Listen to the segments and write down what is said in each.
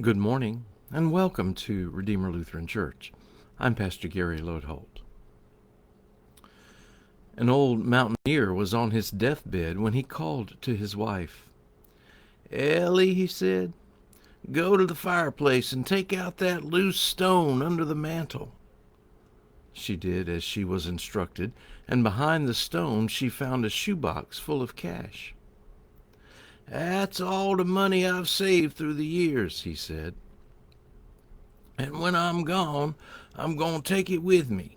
Good morning, and welcome to Redeemer Lutheran Church. I'm Pastor Gary Lodholt. An old mountaineer was on his deathbed when he called to his wife. "Ellie," he said, "go to the fireplace and take out that loose stone under the mantel." She did as she was instructed, and behind the stone she found a shoebox full of cash. "That's all the money I've saved through the years," he said. "And when I'm gone, I'm going to take it with me.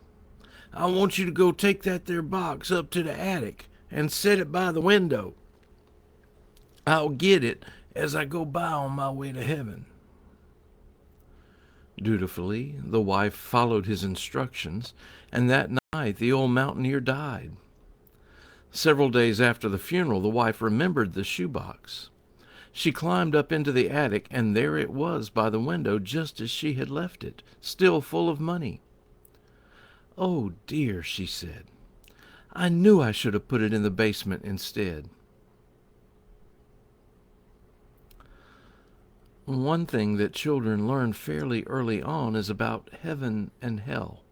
I want you to go take that there box up to the attic and set it by the window. I'll get it as I go by on my way to heaven." Dutifully, the wife followed his instructions, and that night the old mountaineer died. Several days after the funeral, the wife remembered the shoebox. She climbed up into the attic, and there it was by the window just as she had left it, still full of money. "Oh, dear," she said. "I knew I should have put it in the basement instead." One thing that children learn fairly early on is about heaven and hell.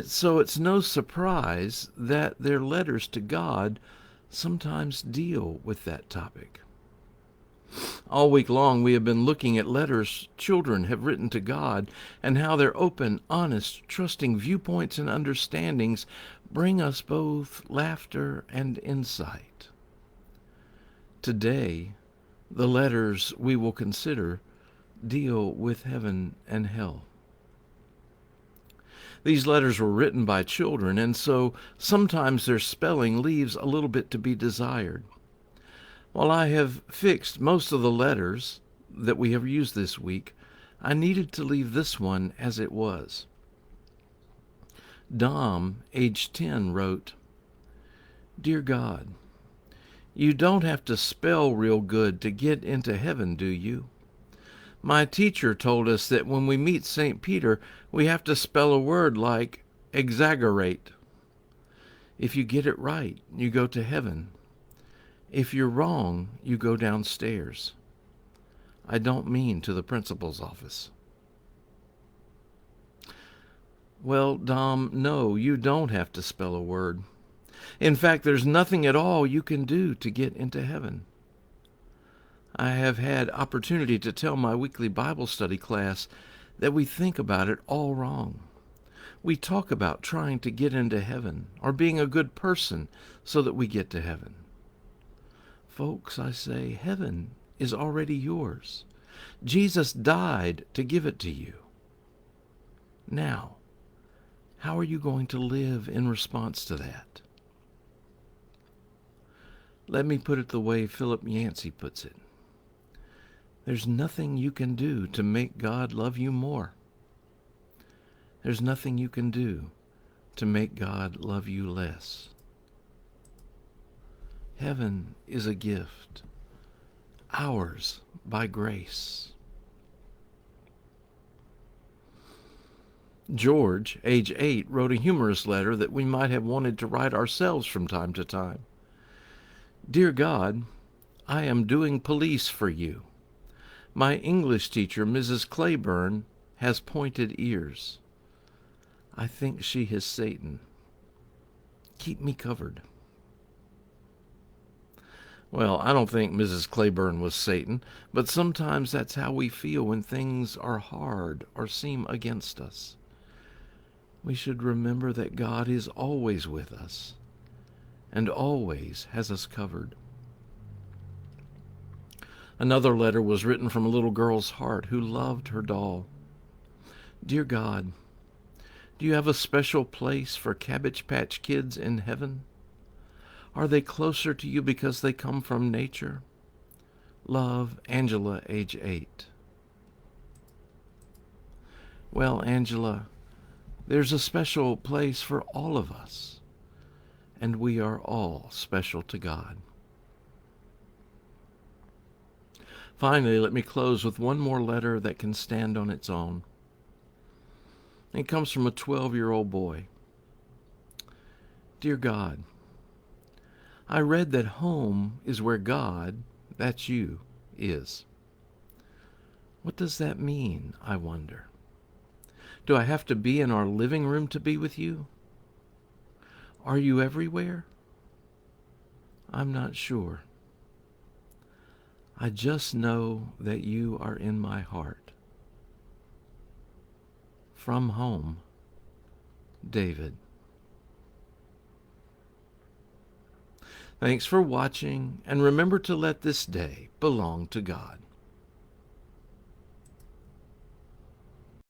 So it's no surprise that their letters to God sometimes deal with that topic. All week long we have been looking at letters children have written to God and how their open, honest, trusting viewpoints and understandings bring us both laughter and insight. Today, the letters we will consider deal with heaven and hell. These letters were written by children, and so sometimes their spelling leaves a little bit to be desired. While I have fixed most of the letters that we have used this week, I needed to leave this one as it was. Dom, age 10, wrote, "Dear God, you don't have to spell real good to get into heaven, do you? My teacher told us that when we meet St. Peter, we have to spell a word like exaggerate. If you get it right, you go to heaven. If you're wrong, you go downstairs. I don't mean to the principal's office." Well, Dom, no, you don't have to spell a word. In fact, there's nothing at all you can do to get into heaven. I have had opportunity to tell my weekly Bible study class that we think about it all wrong. We talk about trying to get into heaven or being a good person so that we get to heaven. Folks, I say, heaven is already yours. Jesus died to give it to you. Now, how are you going to live in response to that? Let me put it the way Philip Yancey puts it. There's nothing you can do to make God love you more. There's nothing you can do to make God love you less. Heaven is a gift, ours by grace. George, age 8, wrote a humorous letter that we might have wanted to write ourselves from time to time. "Dear God, I am doing police for you. My English teacher, Mrs. Claiborne, has pointed ears. I think she is Satan. Keep me covered." Well, I don't think Mrs. Claiborne was Satan, but sometimes that's how we feel when things are hard or seem against us. We should remember that God is always with us and always has us covered. Another letter was written from a little girl's heart who loved her doll. "Dear God, do you have a special place for Cabbage Patch Kids in heaven? Are they closer to you because they come from nature? Love, Angela, age 8." Well, Angela, there's a special place for all of us, and we are all special to God. Finally, let me close with one more letter that can stand on its own. It comes from a 12-year-old boy. "Dear God, I read that home is where God, that's you, is. What does that mean, I wonder? Do I have to be in our living room to be with you? Are you everywhere? I'm not sure. I just know that you are in my heart. From home, David. Thanks for watching, and remember to let this day belong to God.